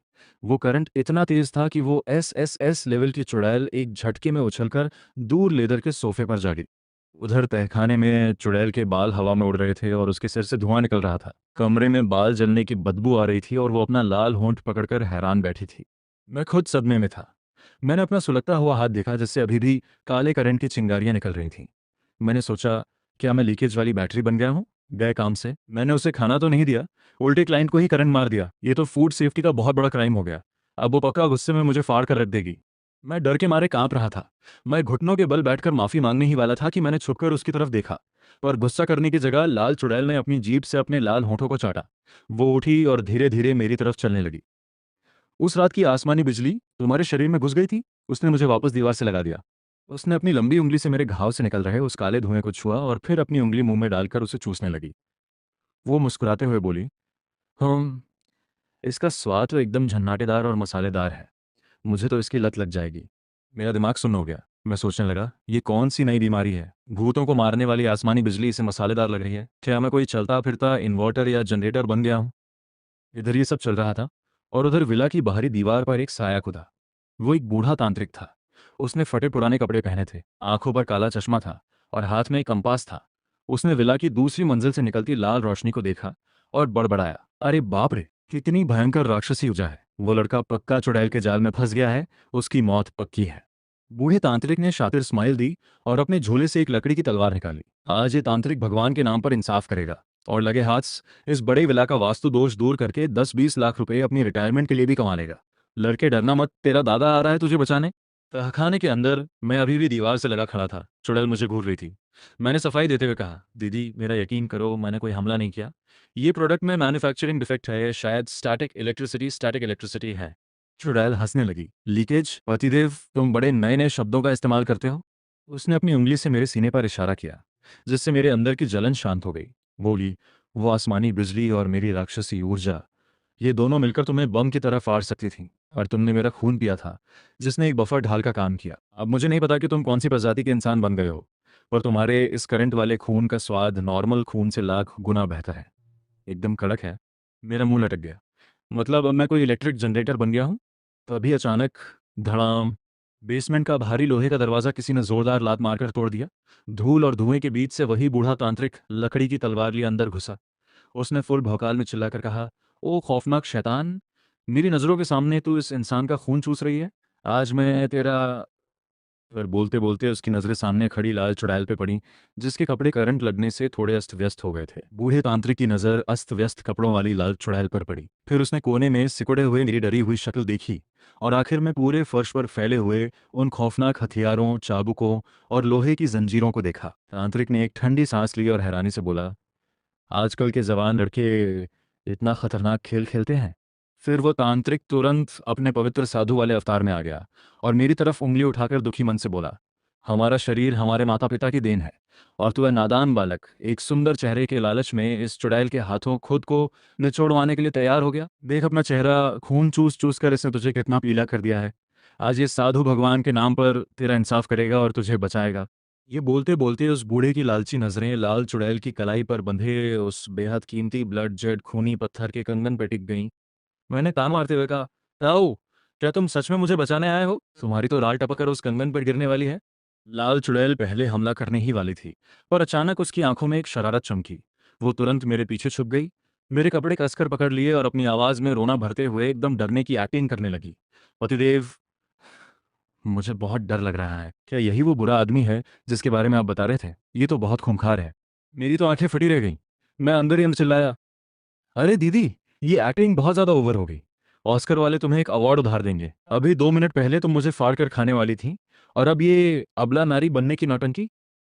वो करंट इतना तेज था कि वो एसएसएस लेवल की चुड़ैल एक झटके में उछलकर दूर लेदर के सोफे पर जा गिरी। उधर तहखाने में चुड़ैल के बाल हवा में उड़ रहे थे और उसके सिर से धुआं निकल रहा था। कमरे में बाल जलने की बदबू आ रही थी और वो अपना लाल होंठ पकड़कर हैरान बैठी थी। मैं खुद सदमे में था। मैंने अपना सुलगता हुआ हाथ देखा जिससे अभी भी काले करंट की चिंगारियां निकल रही थीं। मैंने सोचा, क्या मैं लीकेज वाली बैटरी बन गया हूँ? गए काम से। मैंने उसे खाना तो नहीं दिया, उल्टे क्लाइंट को ही करंट मार दिया। ये तो फूड सेफ्टी का बहुत बड़ा क्राइम हो गया। अब वो पक्का गुस्से में मुझे फाड़ कर रख देगी। मैं डर के मारे कांप रहा था। मैं घुटनों के बल बैठकर माफी मांगने ही वाला था कि मैंने छुपकर उसकी तरफ देखा, पर गुस्सा करने की जगह लाल चुड़ैल ने अपनी जीभ से अपने लाल होठों को चाटा। वो उठी और धीरे धीरे मेरी तरफ चलने लगी। उस रात की आसमानी बिजली तुम्हारे शरीर में घुस गई थी? उसने मुझे वापस दीवार से लगा दिया। उसने अपनी लंबी उंगली से मेरे घाव से निकल रहे उस काले धुएं को छुआ और फिर अपनी उंगली मुंह में डालकर उसे चूसने लगी। वो मुस्कुराते हुए बोली, हम इसका स्वाद तो एकदम झन्नाटेदार और मसालेदार है। मुझे तो इसकी लत लग जाएगी। मेरा दिमाग सुन्न हो गया। मैं सोचने लगा, ये कौन सी नई बीमारी है? भूतों को मारने वाली आसमानी बिजली इसे मसालेदार लग रही है। क्या मैं कोई चलता फिरता इन्वर्टर या जनरेटर बन गया हूँ? इधर ये सब चल रहा था और उधर विला की बाहरी दीवार पर एक साया खुदा। वो एक बूढ़ा तांत्रिक था। उसने फटे पुराने कपड़े पहने थे, आंखों पर काला चश्मा था और हाथ में एक कंपास था। उसने विला की दूसरी मंजिल से निकलती लाल रोशनी को देखा और बड़बड़ाया, अरे बाप रे, कितनी भयंकर राक्षसी ऊर्जा है। वो लड़का पक्का चुड़ैल के जाल में फंस गया है, उसकी मौत पक्की है। बूढ़े तांत्रिक ने शातिर स्माइल दी और अपने झोले से एक लकड़ी की तलवार निकाली। आज ये तांत्रिक भगवान के नाम पर इंसाफ करेगा और लगे हाथ इस बड़े विला का वास्तु दोष दूर करके 10-20 लाख रुपए अपनी रिटायरमेंट के लिए भी कमा लेगा। लड़के डरना मत, तेरा दादा आ रहा है तुझे बचाने। तहखाने के अंदर मैं अभी भी दीवार से लगा खड़ा था। चुड़ैल मुझे घूर रही थी। मैंने सफाई देते हुए कहा, दीदी मेरा यकीन करो, मैंने कोई हमला नहीं किया। ये प्रोडक्ट में मैन्युफैक्चरिंग डिफेक्ट है, शायद स्टैटिक इलेक्ट्रिसिटी है। चुड़ैल हंसने लगी। लीकेज? पतिदेव तुम बड़े नए नए शब्दों का इस्तेमाल करते हो। उसने अपनी उंगली से मेरे सीने पर इशारा किया, जिससे मेरे अंदर की जलन शांत हो गई। बोली, वो आसमानी बिजली और मेरी राक्षसी ऊर्जा, ये दोनों मिलकर तुम्हें बम की तरह फाड़ सकती थी, और तुमने मेरा खून पिया था, जिसने एक बफर ढाल का काम किया। अब मुझे नहीं पता कि तुम कौन सी प्रजाति के इंसान बन गए हो, पर तुम्हारे इस करंट वाले खून का स्वाद नॉर्मल खून से लाख गुना बेहतर है। एकदम कड़क है। मेरा मुंह लटक गया। मतलब अब मैं कोई इलेक्ट्रिक जनरेटर बन गया हूँ? तभी अचानक धड़ाम, बेसमेंट का भारी लोहे का दरवाजा किसी ने जोरदार लात मारकर तोड़ दिया। धूल और धुएं के बीच से वही बूढ़ा तांत्रिक लकड़ी की तलवार लिए अंदर घुसा। उसने फुल भौकाल में चिल्लाकर कहा, ओ खौफनाक शैतान, मेरी नज़रों के सामने तू इस इंसान का खून चूस रही है। आज मैं तेरा। पर बोलते बोलते उसकी नज़रें सामने खड़ी लाल चुड़ैल पे पड़ी, जिसके कपड़े करंट लगने से थोड़े अस्त व्यस्त हो गए थे। बूढ़े तांत्रिक की नज़र अस्त व्यस्त कपड़ों वाली लाल चुड़ैल पर पड़ी। फिर उसने कोने में सिकुड़े हुए मेरी डरी हुई शक्ल देखी, और आखिर में पूरे फर्श पर फैले हुए उन खौफनाक हथियारों, चाबुकों और लोहे की जंजीरों को देखा। तांत्रिक ने एक ठंडी सांस ली और हैरानी से बोला, आजकल के जवान लड़के इतना खतरनाक खेल खेलते हैं। फिर वो तांत्रिक तुरंत अपने पवित्र साधु वाले अवतार में आ गया और मेरी तरफ उंगली उठाकर दुखी मन से बोला, हमारा शरीर हमारे माता पिता की देन है, और तू है नादान बालक, एक सुंदर चेहरे के लालच में इस चुड़ैल के हाथों खुद को निचोड़वाने के लिए तैयार हो गया। देख अपना चेहरा, खून चूस चूस कर इसने तुझे कितना पीला कर दिया है। आज ये साधु भगवान के नाम पर तेरा इंसाफ करेगा और तुझे बचाएगा। ये बोलते बोलते उस बूढ़े की लालची नजरें लाल चुड़ैल की कलाई पर बंधे उस बेहद कीमती ब्लड जेड खूनी पत्थर के कंगन पे टिक गईं। मैंने कान मारते हुए कहा, ताऊ, क्या तुम सच में मुझे बचाने आए हो? तुम्हारी तो लाल टपक कर उस कंगन पर गिरने वाली है। लाल चुड़ैल पहले हमला करने ही वाली थी, पर अचानक उसकी आंखों में एक शरारत चमकी। वो तुरंत मेरे पीछे छुप गई, मेरे कपड़े कसकर पकड़ लिए और अपनी आवाज में रोना भरते हुए एकदम डरने की एक्टिंग करने लगी। पतिदेव, मुझे बहुत डर लग रहा है। क्या यही वो बुरा आदमी है जिसके बारे में आप बता रहे थे? ये तो बहुत खूंखार है। मेरी तो आंखें फटी रह गईं। मैं अंदर ही अंदर चिल्लाया, अरे दीदी, ये एक्टिंग बहुत ज्यादा ओवर हो गई। ऑस्कर वाले तुम्हें एक अवार्ड उधार देंगे। अभी 2 मिनट पहले तुम मुझे फाड़ कर खाने वाली थी, और अब ये अबला नारी बनने की नौटंकी।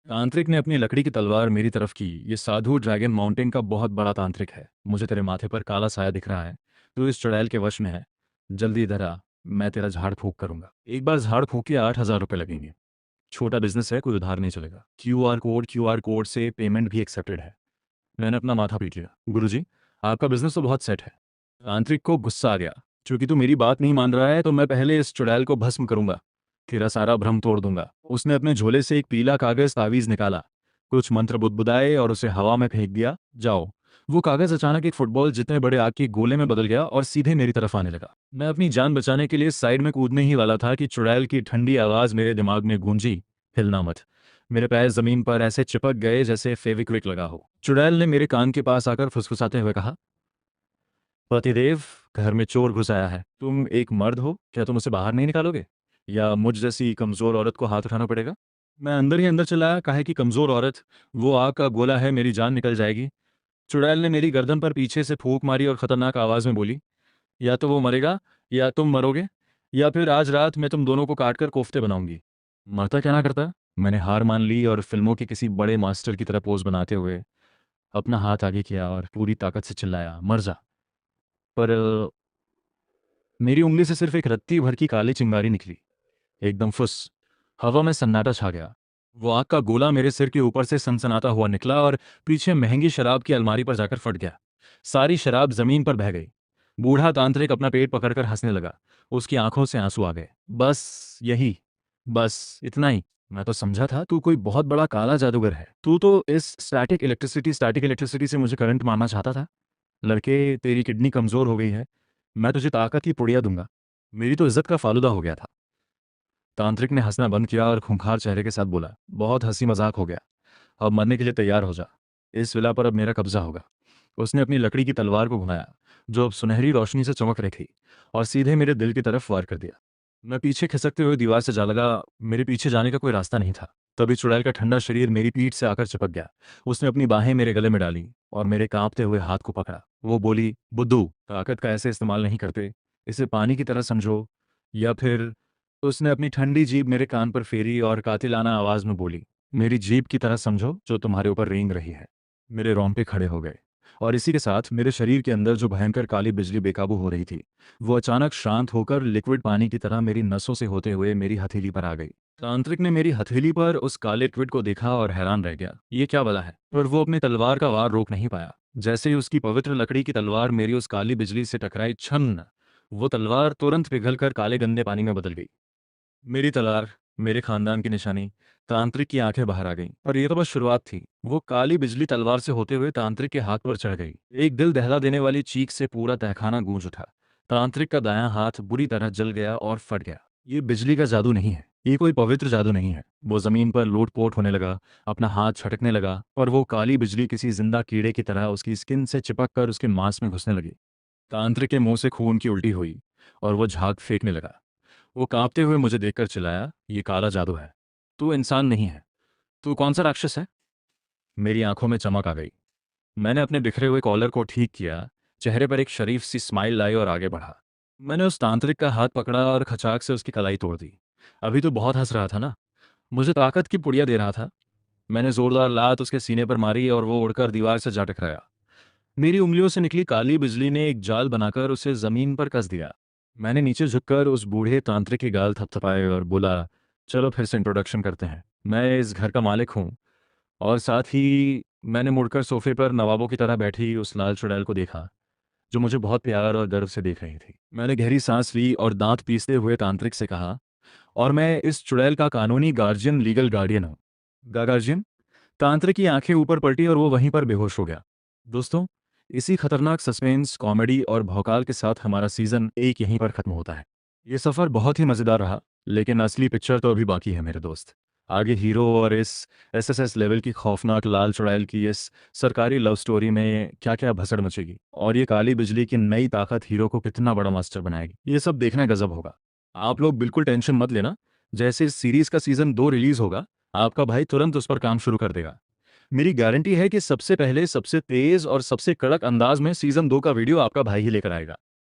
तांत्रिक ने अपनी लकड़ी की तलवार मेरी तरफ की। ये साधु ड्रैगन माउंटेन का बहुत बड़ा तांत्रिक है। मुझे तेरे माथे पर काला साया दिख रहा है। तू इस चुड़ैल के वश में है। जल्दी इधर आ, मैं तेरा झाड़ फूंक करूंगा। एक बार झाड़ फूंक के 8,000 रुपये लगेंगे। छोटा बिजनेस है, कोई उधार नहीं चलेगा। क्यूआर कोड से पेमेंट भी एक्सेप्टेड है। मैंने अपना माथा पीट लिया। गुरुजी, आपका बिजनेस तो बहुत सेट है। तांत्रिक को गुस्सा आ गया। चूंकि तू मेरी बात नहीं मान रहा है, तो मैं पहले इस चुड़ैल को भस्म करूंगा, तेरा सारा भ्रम तोड़ दूंगा। उसने अपने झोले से एक पीला कागज तावीज निकाला, कुछ मंत्र बुदबुदाए और उसे हवा में फेंक दिया। जाओ। वो कागज अचानक एक फुटबॉल जितने बड़े आग के गोले में बदल गया और सीधे मेरी तरफ आने लगा। मैं अपनी जान बचाने के लिए साइड में कूदने ही वाला था कि चुड़ैल की ठंडी आवाज मेरे दिमाग में गूंजी, हिलना मत। मेरे पैर जमीन पर ऐसे चिपक गए जैसे फेविक्विक लगा हो। चुड़ैल ने मेरे कान के पास आकर फुसफुसाते हुए कहा, पतिदेव, घर में चोर घुस आया है। तुम एक मर्द हो, क्या तुम उसे बाहर नहीं निकालोगे, या मुझ जैसी कमजोर औरत को हाथ उठाना पड़ेगा? मैं अंदर ही अंदर चिल्लाया, काहे की कमजोर औरत? वो आग का गोला है, मेरी जान निकल जाएगी। चुड़ैल ने मेरी गर्दन पर पीछे से फूंक मारी और खतरनाक आवाज में बोली, या तो वो मरेगा या तुम मरोगे, या फिर आज रात मैं तुम दोनों को काटकर कोफ्ते बनाऊंगी। मरता क्या ना करता। मैंने हार मान ली और फिल्मों के किसी बड़े मास्टर की तरह पोज बनाते हुए अपना हाथ आगे किया और पूरी ताकत से चिल्लाया, मर जा। पर मेरी उंगली से सिर्फ एक रत्ती भर की काली चिंगारी निकली। एकदम फुस, हवा में सन्नाटा छा गया। वो आग का गोला मेरे सिर के ऊपर से सनसनाता हुआ निकला और पीछे महंगी शराब की अलमारी पर जाकर फट गया। सारी शराब जमीन पर बह गई। बूढ़ा तांत्रिक अपना पेट पकड़कर हंसने लगा। उसकी आंखों से आंसू आ गए। बस यही, बस इतना ही। मैं तो समझा था तू कोई बहुत बड़ा काला जादूगर है। तू तो इस स्टैटिक इलेक्ट्रिसिटी से मुझे करंट मारना चाहता था। लड़के, तेरी किडनी कमजोर हो गई है, मैं तुझे ताकत की पुड़िया दूंगा। मेरी तो इज्जत का फालूदा हो गया था। तांत्रिक ने हंसना बंद किया और खूंखार चेहरे के साथ बोला, बहुत हंसी मजाक हो गया, अब मरने के लिए तैयार हो जा। इस विला पर अब मेरा कब्जा होगा। उसने अपनी लकड़ी की तलवार को घुमाया। जो अब सुनहरी रोशनी से चमक रही थी और सीधे मेरे दिल की तरफ वार कर दिया। मैं पीछे खिसकते हुए दीवार से जा लगा। मेरे पीछे जाने का कोई रास्ता नहीं था। तभी चुड़ैल का ठंडा शरीर मेरी पीठ से आकर चिपक गया। उसने अपनी बाहें मेरे गले में डाली और मेरे कांपते हुए हाथ को पकड़ा। वो बोली, बुद्धू, ताकत का ऐसे इस्तेमाल नहीं करते, इसे पानी की तरह समझो। या फिर उसने अपनी ठंडी जीभ मेरे कान पर फेरी और कातिलाना आवाज में बोली, मेरी जीभ की तरह समझो जो तुम्हारे ऊपर रेंग रही है। मेरे रोंगटे खड़े हो गए और इसी के साथ मेरे शरीर के अंदर जो भयंकर काली बिजली बेकाबू हो रही थी वो अचानक शांत होकर लिक्विड पानी की तरह मेरी नसों से होते हुए मेरी हथेली पर आ गई। तांत्रिक ने मेरी हथेली पर उस काले लिक्विड को देखा और हैरान रह गया, ये क्या बला है, पर वो अपनी तलवार का वार रोक नहीं पाया। जैसे ही उसकी पवित्र लकड़ी की तलवार मेरी उस काली बिजली से टकराई, छन्न, वो तलवार तुरंत पिघलकर काले गंदे पानी में बदल गई। मेरी तलवार, मेरे खानदान की निशानी। तांत्रिक की आंखें बाहर आ गईं। और ये तो बस शुरुआत थी। वो काली बिजली तलवार से होते हुए तांत्रिक के हाथ पर चढ़ गई। एक दिल दहला देने वाली चीख से पूरा तहखाना गूंज उठा। तांत्रिक का दायां हाथ बुरी तरह जल गया और फट गया। ये बिजली का जादू नहीं है, ये कोई पवित्र जादू नहीं है। वो जमीन पर लोटपोट होने लगा, अपना हाथ छटकने लगा और वो काली बिजली किसी जिंदा कीड़े की तरह उसकी स्किन से चिपक कर उसके मांस में घुसने लगी। तांत्रिक के मुंह से खून की उल्टी हुई और वो झाग फेंकने लगा। वो कांपते हुए मुझे देखकर चिल्लाया, ये काला जादू है, तू इंसान नहीं है। तू कौन सा राक्षस है? मेरी आंखों में चमक आ गई। मैंने अपने बिखरे हुए कॉलर को ठीक किया, चेहरे पर एक शरीफ सी स्माइल लाई और आगे बढ़ा। मैंने उस तांत्रिक का हाथ पकड़ा और खचाक से उसकी कलाई तोड़ दी। अभी तो बहुत हंस रहा था ना, मुझे ताकत की पुड़िया दे रहा था। मैंने जोरदार लात उसके सीने पर मारी और वो उड़कर दीवार से जा टकराया। मेरी उंगलियों से निकली काली बिजली ने एक जाल बनाकर उसे जमीन पर कस दिया। मैंने नीचे झुककर उस बूढ़े तांत्रिक के गाल थपथपाए और बोला, चलो फिर से इंट्रोडक्शन करते हैं, मैं इस घर का मालिक हूँ। और साथ ही मैंने मुड़कर सोफे पर नवाबों की तरह बैठी उस लाल चुड़ैल को देखा जो मुझे बहुत प्यार और गर्व से देख रही थी। मैंने गहरी सांस ली और दांत पीसते हुए तांत्रिक से कहा, और मैं इस चुड़ैल का कानूनी गार्जियन, लीगल गार्डियन हूँ। गार्जियन? तांत्रिक की आंखें ऊपर पलटी और वो वहीं पर बेहोश हो गया। दोस्तों, इसी खतरनाक सस्पेंस, कॉमेडी और भौकाल के साथ हमारा सीजन 1 यहीं पर खत्म होता है। ये सफ़र बहुत ही मज़ेदार रहा, लेकिन असली पिक्चर तो अभी बाकी है मेरे दोस्त। आगे हीरो और इस एसएसएस लेवल की खौफनाक लाल चुड़ैल की इस सरकारी लव स्टोरी में क्या क्या भसड़ मचेगी और ये काली बिजली की नई ताकत हीरो को कितना बड़ा मास्टर बनाएगी, ये सब देखना गजब होगा। आप लोग बिल्कुल टेंशन मत लेना, जैसे इस सीरीज का सीजन 2 रिलीज होगा आपका भाई तुरंत उस पर काम शुरू कर देगा। मेरी गारंटी है कि सबसे पहले, सबसे तेज और सबसे कड़क अंदाज में सीजन 2 का वीडियो आपका भाई ही लेकर आएगा।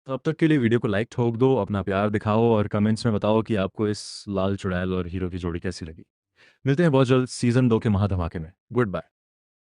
तब तक के लिए वीडियो को लाइक ठोक दो, अपना प्यार दिखाओ और कमेंट्स में बताओ कि आपको इस लाल चुड़ैल और हीरो की जोड़ी कैसी लगी। मिलते हैं बहुत जल्द सीजन 2 के महाधमाके में। Good bye.